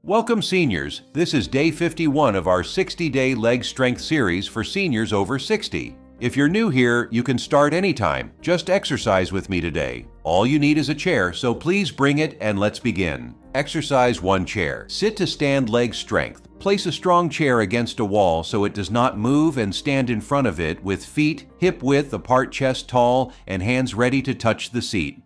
Welcome seniors, this is day 51 of our 60-day leg strength series for seniors over 60. If you're new here, you can start anytime. Just exercise with me today. All you need is a chair, so please bring it and let's begin. Exercise 1 chair. Sit to stand leg strength. Place a strong chair against a wall so it does not move and stand in front of it with feet hip width apart, chest tall, and hands ready to touch the seat.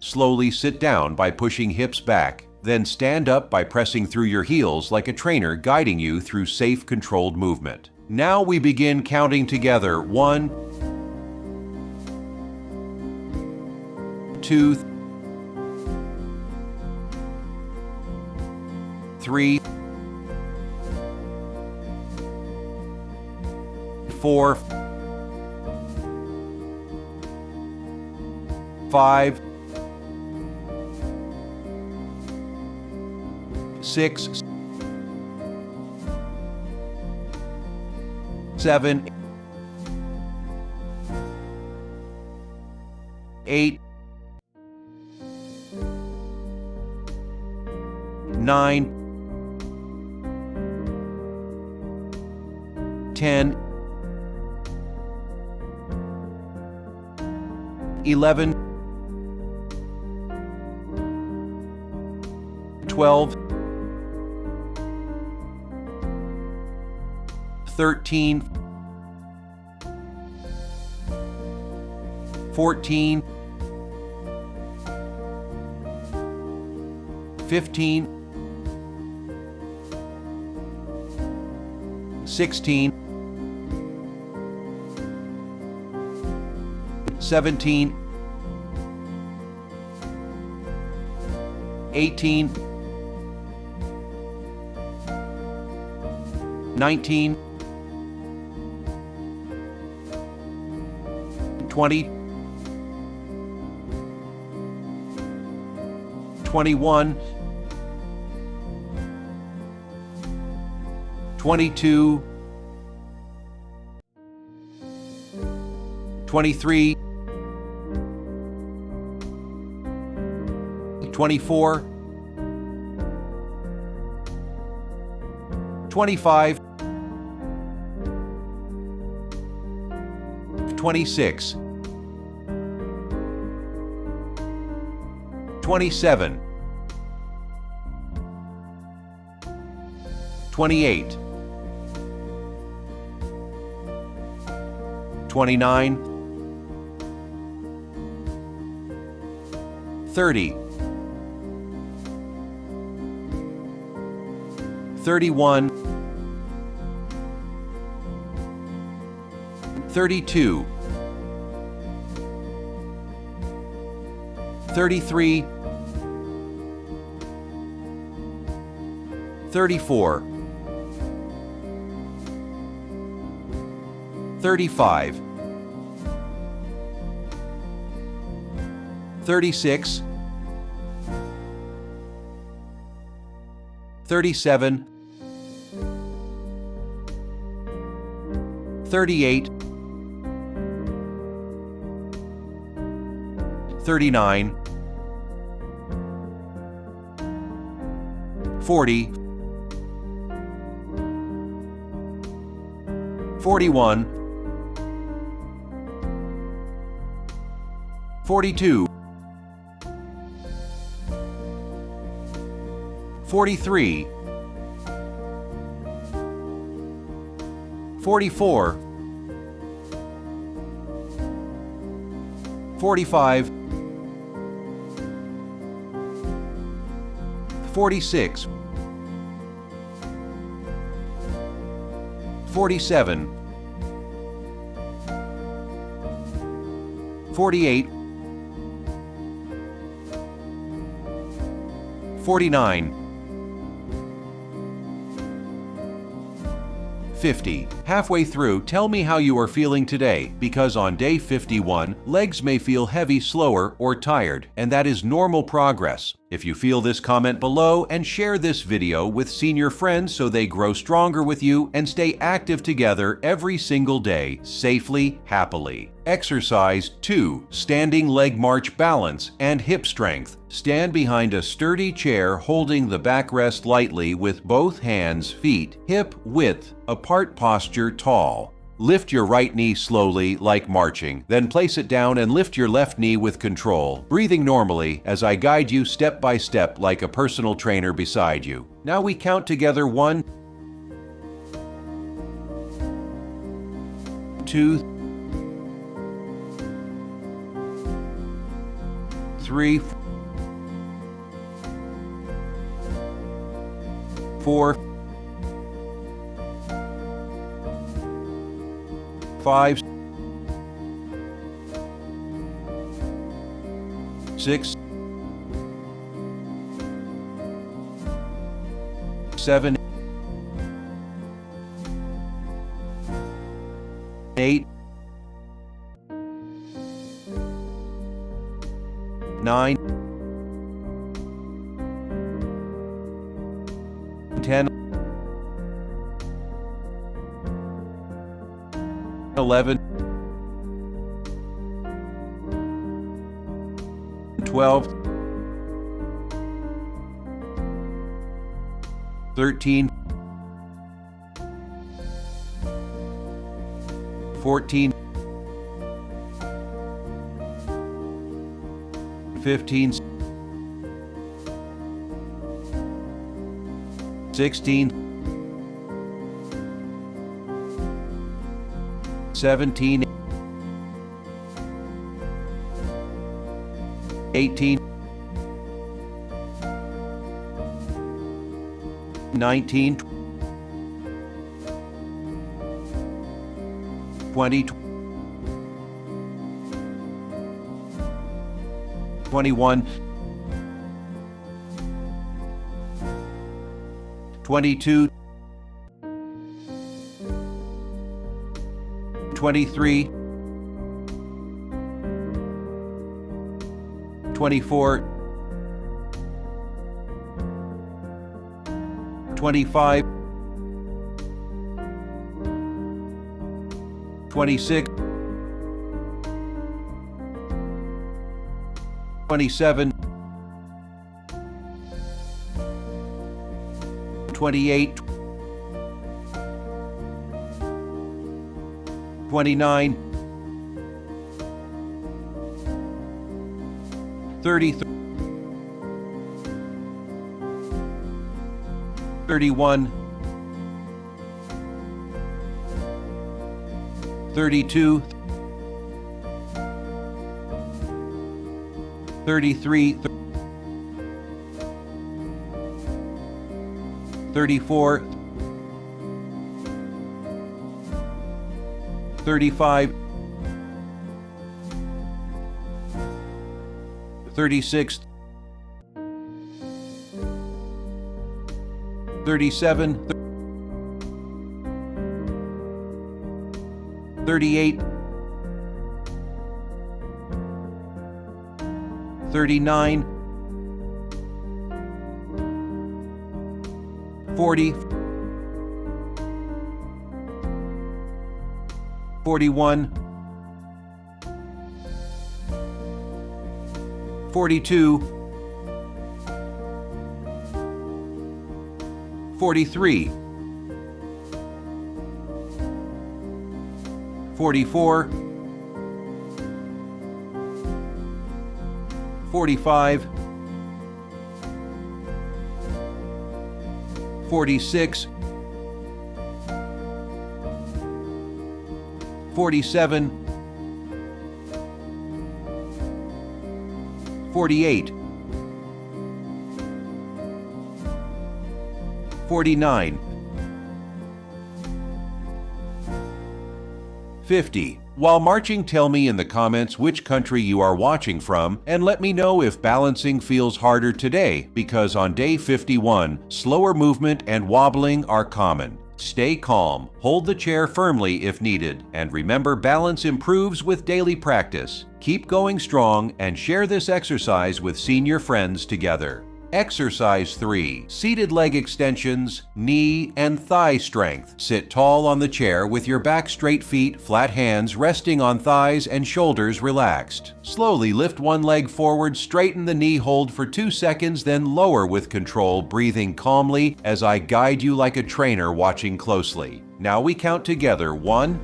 Slowly sit down by pushing hips back. Then stand up by pressing through your heels like a trainer guiding you through safe, controlled movement. Now we begin counting together. 1, 2, 3, 4, 5, 6, 7, 8, 9, 10, 11, 12, 13, 14, 15, 16, 17, 18, 19, 20, 21, 22, 23, 24, 25, 26, 27, 28, 29, 30, 31, 32, 33, 34, 35, 36, 37, 38, 39, 40, 41, 42, 43, 44, 45, 46, 47, 48, 49, 50. Halfway through, tell me how you are feeling today, because on day 51, legs may feel heavy, slower, or tired, and that is normal progress. If you feel this, comment below and share this video with senior friends so they grow stronger with you and stay active together every single day, safely, happily. Exercise 2. Standing leg march balance and hip strength. Stand behind a sturdy chair holding the backrest lightly with both hands, feet, hip width apart, posture tall. Lift your right knee slowly like marching, then place it down and lift your left knee with control, breathing normally as I guide you step by step like a personal trainer beside you. Now we count together 1, 2, 3, 4, 5, 6, 7, 8, 9, 10, 11, 12, 13, 14, 15, 16, 17, 18, 19, 20, 21, 22, 23, 24, 25, 26, 27, 28, 29, 30, 31, 32, 33, 34, 35, 36, 37, 38, 39, 40, 41, 42, 43, 44, 45, 46, 47, 48, 49, 50. While marching, tell me in the comments which country you are watching from, and let me know if balancing feels harder today, because on day 51, slower movement and wobbling are common. Stay calm, hold the chair firmly if needed, and remember, balance improves with daily practice. Keep going strong and share this exercise with senior friends together. Exercise 3. Seated leg extensions, knee and thigh strength. Sit tall on the chair with your back straight, feet, flat hands resting on thighs and shoulders relaxed. Slowly lift one leg forward, straighten the knee, hold for 2 seconds, then lower with control, breathing calmly as I guide you like a trainer watching closely. Now we count together. 1,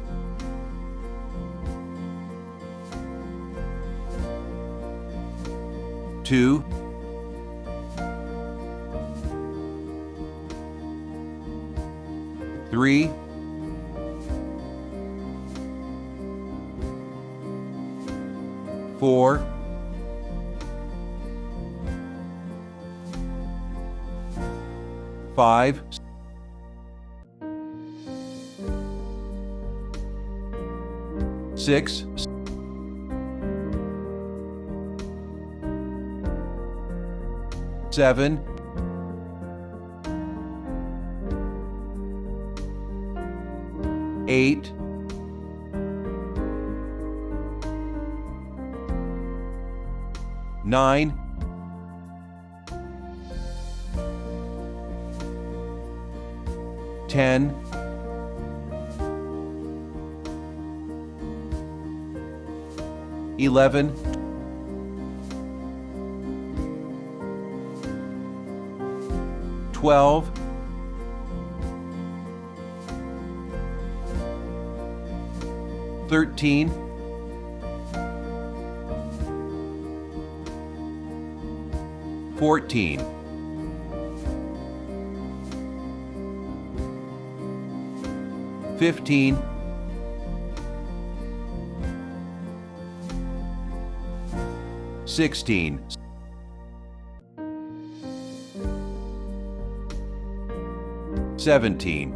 2, 3, 4, 5, 6, 7, 8, 9, 10, 11, 12, 13, 14, 15, 16, 17,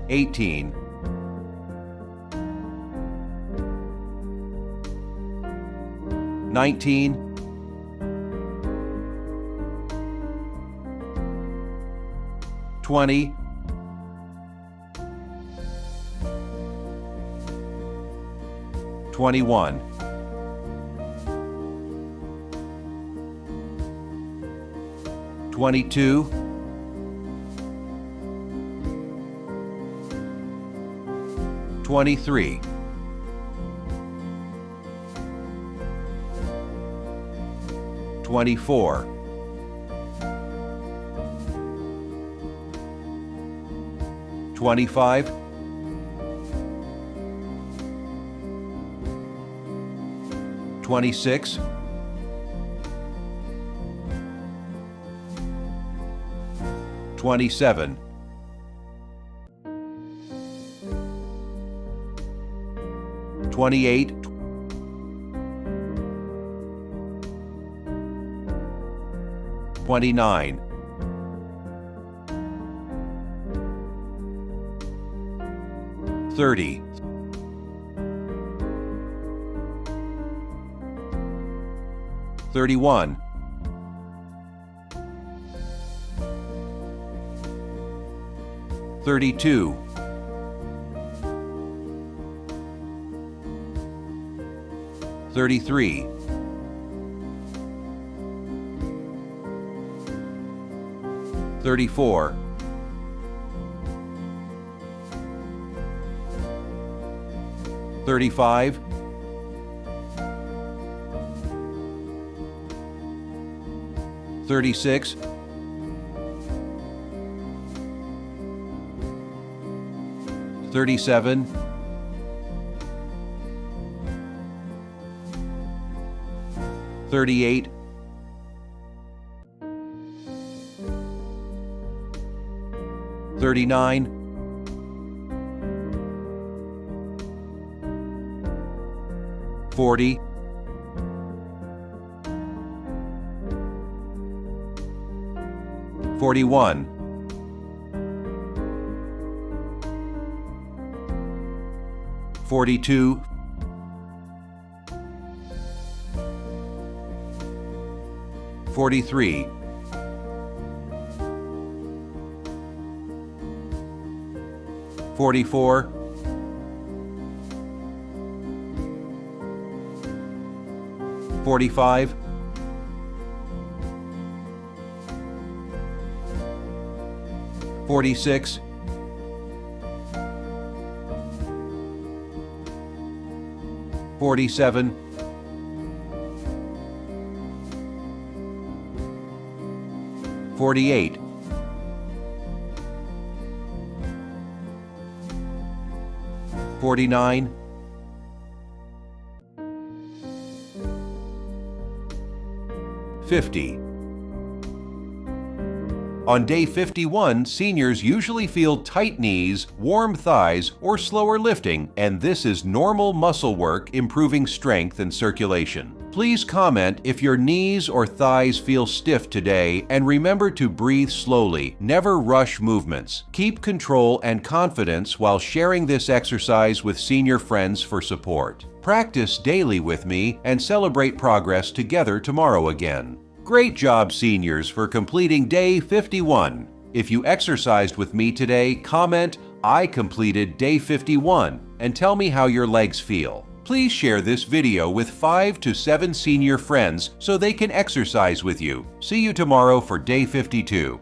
18, 19, 20, 21, 22, 23, 24, 25, 26, 27, 28, 29, 30, 31, 32, 33, 34, 35, 36, 37, 38, 39, 40, 41, 42, 43, 44, 45, 46, 47, 48, 49, 50. On day 51, seniors usually feel tight knees, warm thighs, or slower lifting, and this is normal muscle work improving strength and circulation. Please comment if your knees or thighs feel stiff today, and remember to breathe slowly. Never rush movements. Keep control and confidence while sharing this exercise with senior friends for support. Practice daily with me and celebrate progress together tomorrow again. Great job, seniors, for completing day 51. If you exercised with me today, comment, "I completed day 51," and tell me how your legs feel. Please share this video with 5 to 7 senior friends so they can exercise with you. See you tomorrow for day 52.